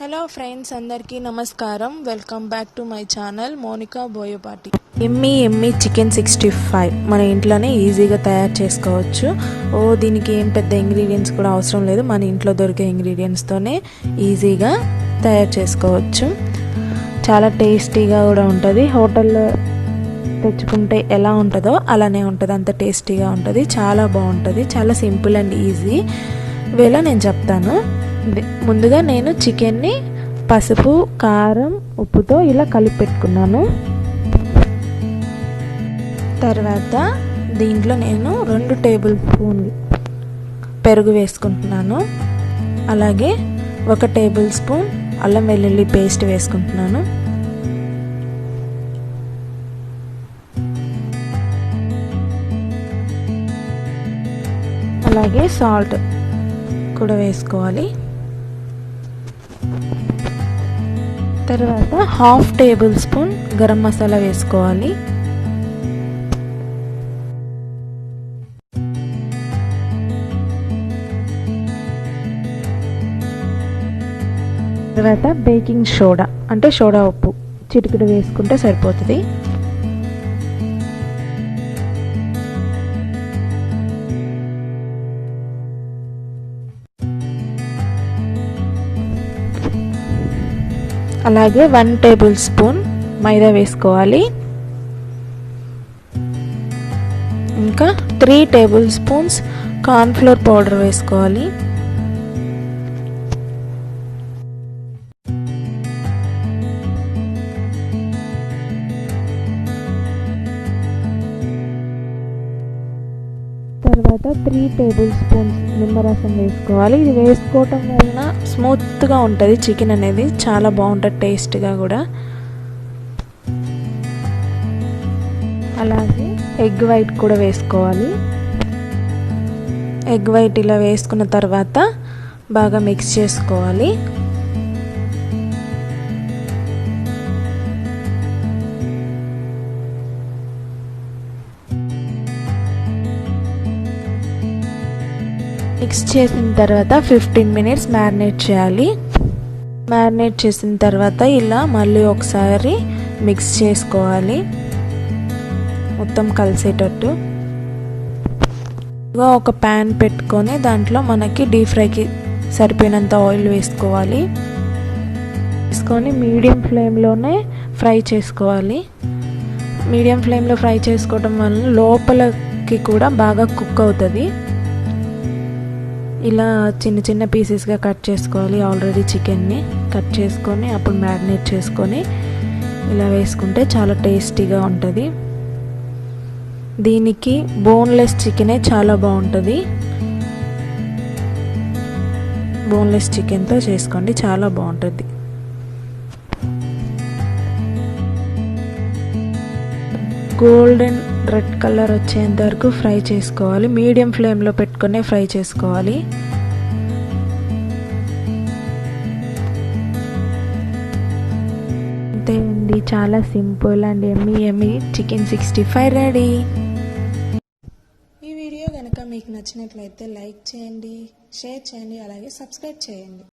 Hello friends, అందరికీ నమస్కారం. Welcome back to my channel Monika Boyapati. ఎమ్మీ చికెన్ 65 మన ఇంట్లోనే ఈజీగా తయారు చేసుకోవచ్చు. దీనికి ఏం పెద్ద ఇంగ్రీడియంట్స్ కూడా అవసరం లేదు. మన ఇంట్లో దొరికే ఇంగ్రీడియంట్స్తోనే ఈజీగా తయారు చేసుకోవచ్చు. చాలా టేస్టీగా కూడా ఉంటుంది. హోటల్లో తెచ్చుకుంటే ఎలా ఉంటుందో అలానే ఉంటుంది. అంత టేస్టీగా ఉంటుంది. చాలా బాగుంటుంది. చాలా సింపుల్ అండ్ ఈజీ వేలో నేను చెప్తాను. ముందుగా నేను చికెన్ని పసుపు, కారం, ఉప్పుతో ఇలా కలిపి పెట్టుకున్నాను. తర్వాత దీంట్లో నేను 2 టేబుల్ స్పూన్లు పెరుగు వేసుకుంటున్నాను. అలాగే 1 టేబుల్ స్పూన్ అల్లం వెల్లుల్లి పేస్ట్ వేసుకుంటున్నాను. అలాగే సాల్ట్ కూడా వేసుకోవాలి. తర్వాత 1/2 టేబుల్ స్పూన్ గరం మసాలా వేసుకోవాలి. తర్వాత బేకింగ్ సోడా అంటే సోడా ఉప్పు చిటికెడు వేసుకుంటే సరిపోతుంది. అలాగే 1 టేబుల్ స్పూన్ మైదా వేసుకోవాలి. ఇంకా 3 టేబుల్ స్పూన్స్ కార్న్ఫ్లోర్ పౌడర్ వేసుకోవాలి. తర్వాత 3 టేబుల్ స్పూన్స్ నిమ్మరసం వేసుకోవాలి. ఇది వేసుకోవటం వలన స్మూత్గా ఉంటుంది చికెన్ అనేది, చాలా బాగుంటుంది టేస్ట్గా కూడా. అలాగే ఎగ్ వైట్ కూడా వేసుకోవాలి. ఎగ్ వైట్ ఇలా వేసుకున్న తర్వాత బాగా మిక్స్ చేసుకోవాలి. మిక్స్ చేసిన తర్వాత 15 మినిట్స్ మ్యారినేట్ చేయాలి. మ్యారినేట్ చేసిన తర్వాత ఇలా మళ్ళీ ఒకసారి మిక్స్ చేసుకోవాలి మొత్తం కలిసేటట్టు. ఒక ప్యాన్ పెట్టుకొని దాంట్లో మనకి డీప్ ఫ్రైకి సరిపోయినంత ఆయిల్ వేసుకోవాలి. వేసుకొని మీడియం ఫ్లేమ్లోనే ఫ్రై చేసుకోవాలి. మీడియం ఫ్లేమ్లో ఫ్రై చేసుకోవడం వల్ల లోపలకి కూడా బాగా కుక్ అవుతుంది. ఇలా చిన్న చిన్న పీసెస్గా కట్ చేసుకోవాలి. ఆల్రెడీ చికెన్ని కట్ చేసుకొని అప్పుడు మ్యారినేట్ చేసుకొని ఇలా వేసుకుంటే చాలా టేస్టీగా ఉంటుంది. దీనికి బోన్లెస్ చికెనే చాలా బాగుంటుంది. బోన్లెస్ చికెన్తో చేసుకోండి, చాలా బాగుంటుంది. గోల్డెన్ రెడ్ కలర్ వచ్చేంత వరకు ఫ్రై చేసుకోవాలి. మీడియం ఫ్లేమ్లో పెట్టుకునే ఫ్రై చేసుకోవాలి. అంతే అండి, చాలా simple and Emmy chicken 65 ready. ఈ వీడియో కనుక మీకు నచ్చినట్లయితే లైక్ చేయండి, షేర్ చేయండి, అలాగే సబ్స్క్రైబ్ చేయండి.